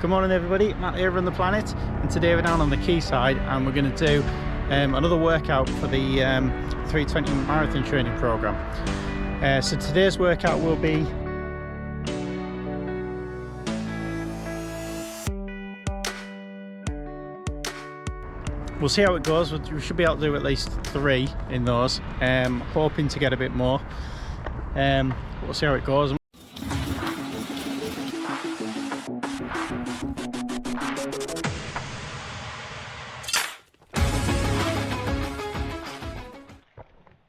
Good morning everybody, Matt here on the planet, and today we're down on the quayside and we're going to do another workout for the 320 marathon training program. So today's workout will be we'll see how it goes. We should be able to do at least 3 in those, hoping to get a bit more. We'll see how it goes.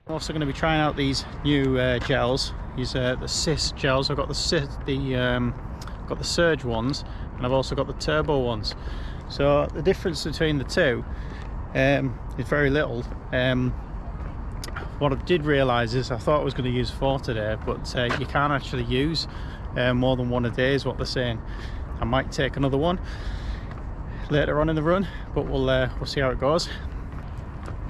I'm also going to be trying out these new gels. These are the SIS gels. I've got the Surge ones, and I've also got the Turbo ones. So the difference between the two is very little. What I did realise is I thought I was going to use 4 today, but you can't actually use more than 1 a day is what they're saying. I might take another one later on in the run, but we'll see how it goes.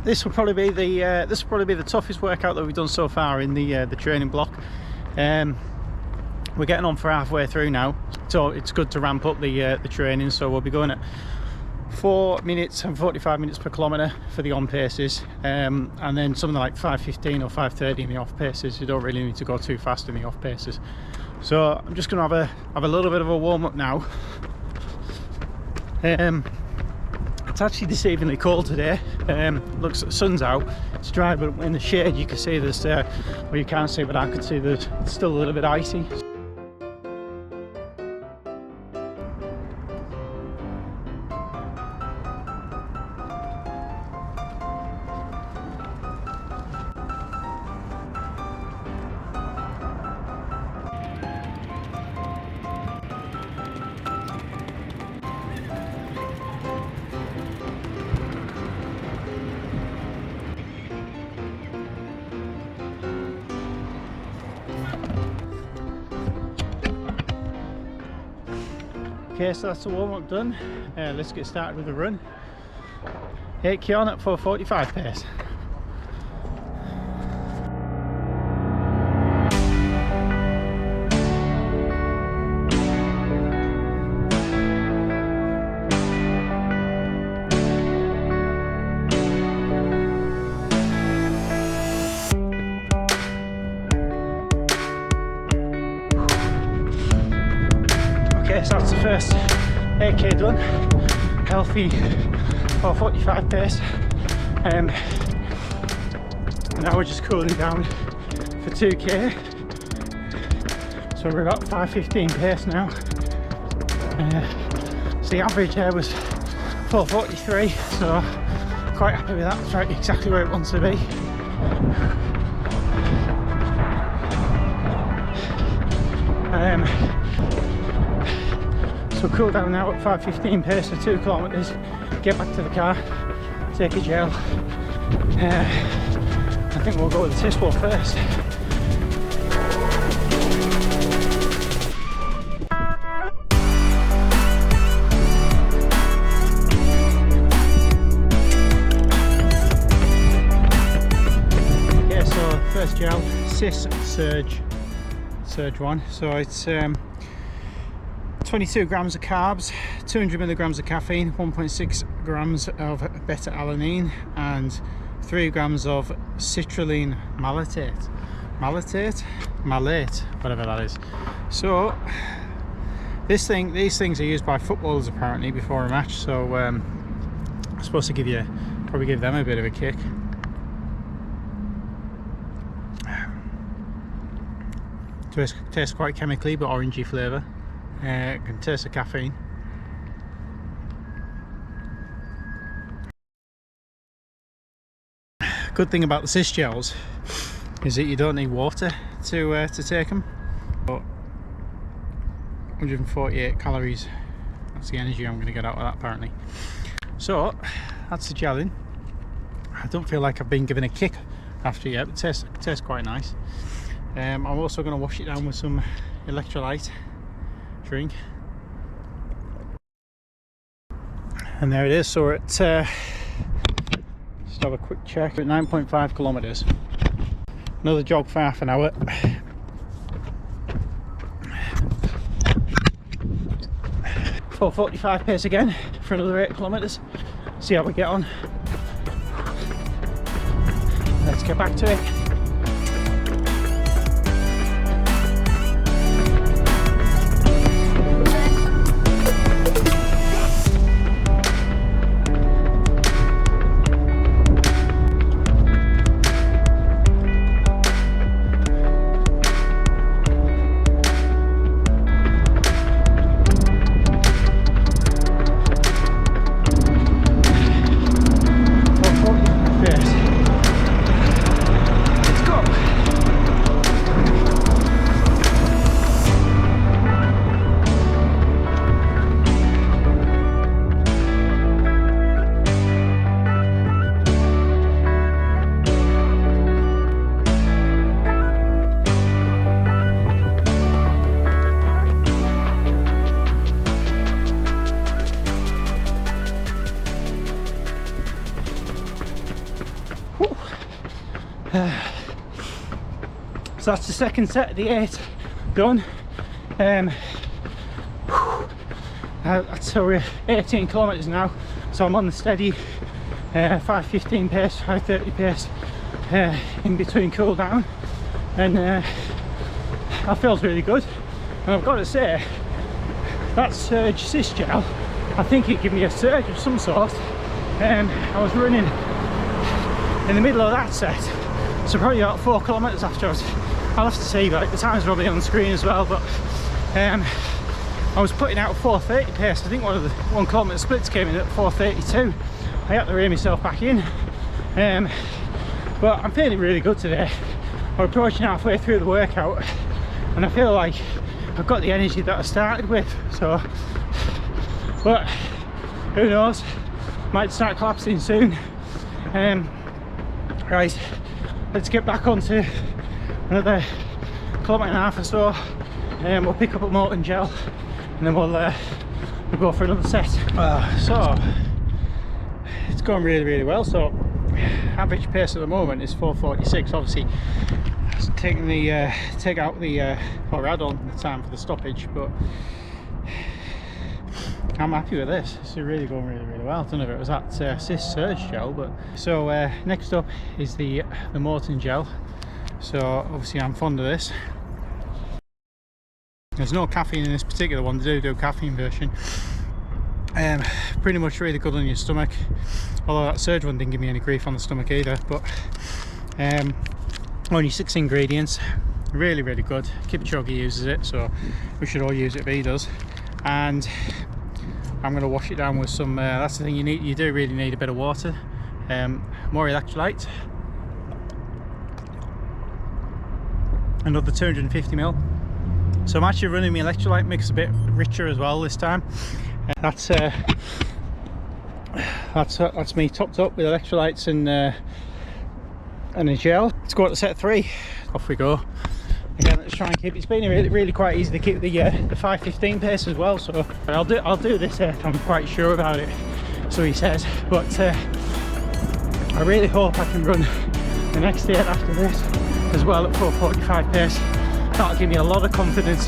This will probably be the toughest workout that we've done so far in the training block. We're getting on for halfway through now, so it's good to ramp up the training. So we'll be going at 4 minutes and 45 minutes per kilometre for the on paces, and then something like 5:15 or 5:30 in the off paces. You don't really need to go too fast in the off paces. So I'm just going to have a little bit of a warm up now. It's actually deceivingly cold today. Looks like the sun's out, it's dry, but in the shade you can see there's well, you can't see, but I could see there's still a little bit icy. Okay, so that's the warm-up done. Let's get started with the run. 8kON at 4:45 pace. Okay, so that's the first 8k done, healthy 4:45 pace. Now we're just cooling down for 2k, so we're about 5:15 pace now. So the average there was 4:43, so quite happy with that. It's right exactly where it wants to be. So cool down now at 5:15 pace for 2 kilometres, get back to the car, take a gel. I think we'll go with the SIS first. Okay, so first gel, SIS Surge one. So it's 22 grams of carbs, 200 milligrams of caffeine, 1.6 grams of beta-alanine, and 3 grams of citrulline malate, whatever that is. So these things are used by footballers apparently before a match. So I'm supposed to probably give them a bit of a kick. Tastes quite chemically, but orangey flavour. Can taste the caffeine. Good thing about the SIS gels is that you don't need water to take them. But 148 calories, that's the energy I'm going to get out of that apparently. So that's the gelling. I don't feel like I've been given a kick after yet, but it tastes quite nice. I'm also going to wash it down with some electrolyte drink, and there it is. So we're at just have a quick check at 9.5 kilometers. Another jog for half an hour. 4:45 pace again for another 8 kilometers. See how we get on. Let's get back to it. So that's the second set of the 8 done. So we're 18 kilometers now, so I'm on the steady 5:15 pace, 5:30 pace in between cool down, and that feels really good. And I've got to say, that Surge SIS gel, I think it gave me a surge of some sort. I was running in the middle of that set, so probably about 4 kilometers afterwards. I'll have to see, like the time's probably on the screen as well, but I was putting out 4:30 pace. I think one of the 1 kilometer splits came in at 4:32. I had to rein myself back in, but I'm feeling really good today. We're approaching halfway through the workout, and I feel like I've got the energy that I started with. So, but who knows? Might start collapsing soon. Right, let's get back onto another kilometre and a half or so. We'll pick up a Maurten gel, and then we'll go for another set. So it's going really well. So average pace at the moment is 4:46. Obviously taking the take out the or add on the time for the stoppage, but I'm happy with this. It's really going really well. I don't know if it was that SIS Surge gel, but so next up is the Maurten gel. So obviously I'm fond of this. There's no caffeine in this particular one. They do a caffeine version. Pretty much really good on your stomach, although that Surge one didn't give me any grief on the stomach either. But only 6 ingredients, really good. Kipchoge uses it, so we should all use it if he does. And I'm going to wash it down with some that's the thing, you do really need a bit of water, more electrolyte, another 250ml. So I'm actually running my electrolyte mix a bit richer as well this time. That's me topped up with electrolytes and a gel. Let's go on to set 3. Off we go. Again, let's try and keep. It's been really quite easy to keep the 5:15 pace as well. So I'll do this. I'm quite sure about it. So he says, but I really hope I can run the next day after this as well at 4:45 pace. That'll give me a lot of confidence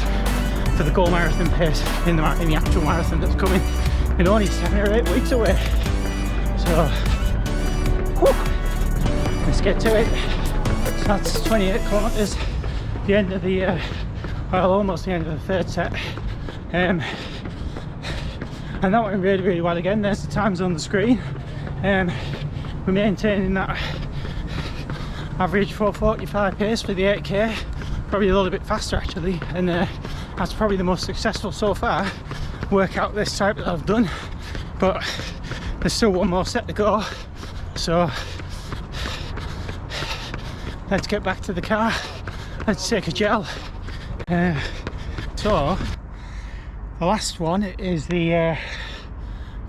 for the goal marathon pace in the actual marathon that's coming in only 7 or 8 weeks away. So whew, let's get to it. So that's 28 kilometers. The end of the well, almost the end of the third set, and that went really well again. There's the times on the screen. We're maintaining that average 4:45 pace for the 8k, probably a little bit faster actually, and that's probably the most successful so far workout this type that I've done. But there's still one more set to go, so let's get back to the car. Let's take a gel. So the last one is the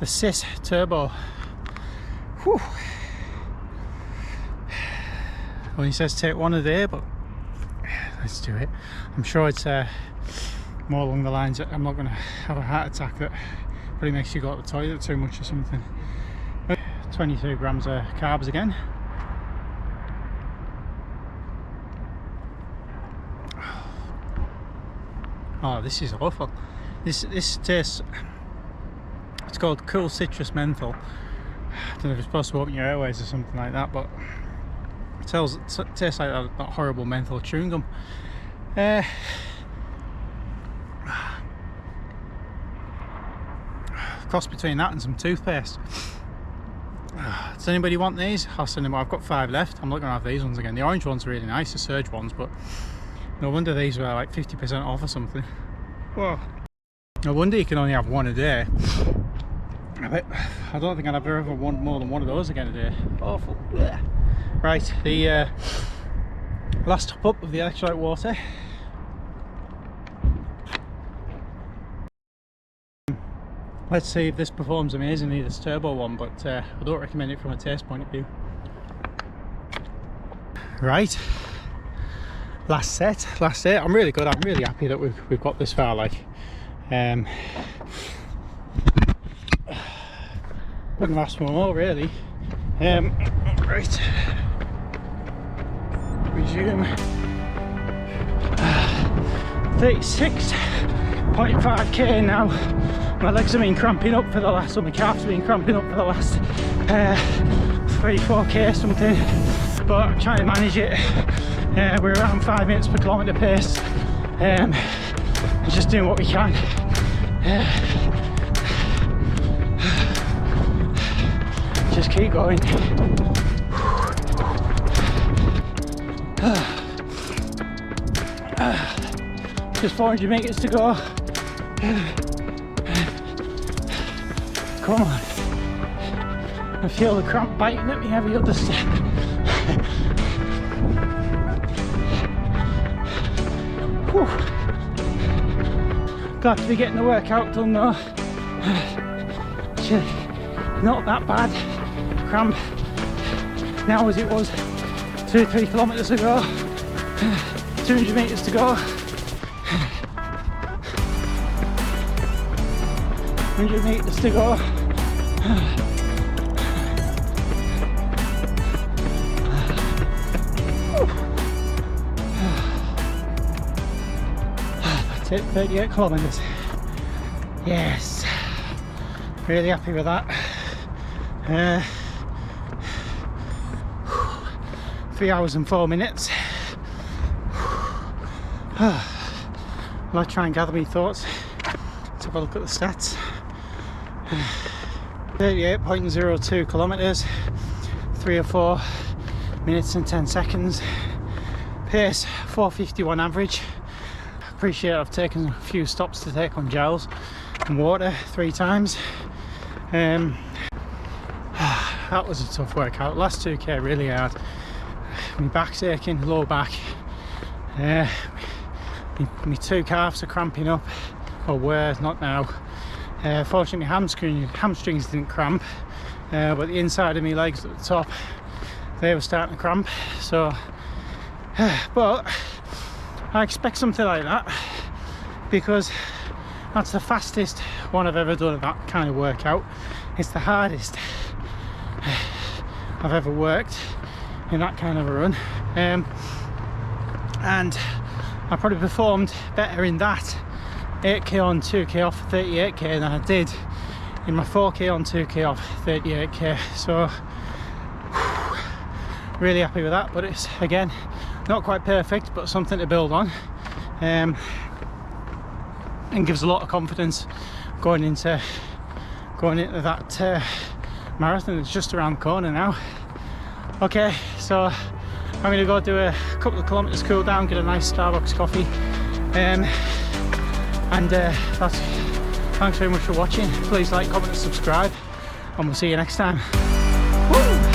SIS Turbo. Whew. Well, he says take one a day, but let's do it. I'm sure it's more along the lines that I'm not going to have a heart attack that probably makes you go to the toilet too much or something. 22 grams of carbs again. Oh, this is awful. This tastes It's called Cool Citrus Menthol. I don't know if it's supposed to open your airways or something like that, but it tastes like that horrible menthol chewing gum. Cross between that and some toothpaste. Does anybody want these? I'll send them. I've got 5 left. I'm not going to have these ones again. The orange ones are really nice, the Surge ones, but no wonder these were like 50% off or something. Whoa. No wonder you can only have 1 a day. I don't think I'd ever want more than 1 of those again a day. Awful. Blech. Right, the last top up of the electrolyte water. Let's see if this performs amazingly, this turbo one, but I don't recommend it from a taste point of view. Right, last set. I'm really good. I'm really happy that we've got this far. Like, couldn't have asked for more, really. Right, resume. 36.5k now. My legs have been cramping up for the last, or my calves have been cramping up for the last 3-4k something, but I'm trying to manage it. We're around 5 minutes per kilometre pace. Just doing what we can. Just keep going. Just 400 metres to go. Come on. I feel the cramp biting at me every other step. Whew. Glad to be getting the workout done though. Not that bad. Cramp now as it was 2-3 kilometres ago. 200 metres to go. 100 metres to go. That's it, 38 kilometres. Yes, really happy with that. 3 hours and 4 minutes. I'll try and gather my thoughts. Let's have a look at the stats. 38.02 kilometres, 3 or 4 minutes and 10 seconds. Pace 4:51 average. Appreciate I've taken a few stops to take on gels and water 3 times. That was a tough workout. Last 2k really hard. My back's aching, low back. My 2 calves are cramping up, or were, not now. Fortunately my hamstrings didn't cramp, but the inside of my legs at the top, they were starting to cramp. So but I expect something like that, because that's the fastest one I've ever done of that kind of workout. It's the hardest I've ever worked in that kind of a run, and I probably performed better in that 8kON 2kOff 38k than I did in my 4kON 2kOff 38k. So really happy with that, but it's again not quite perfect, but something to build on, and gives a lot of confidence going into that marathon. It's just around the corner now. Okay, so I'm going to go do a couple of kilometres cool down, get a nice Starbucks coffee, and thanks very much for watching. Please like, comment and subscribe, and we'll see you next time. Woo!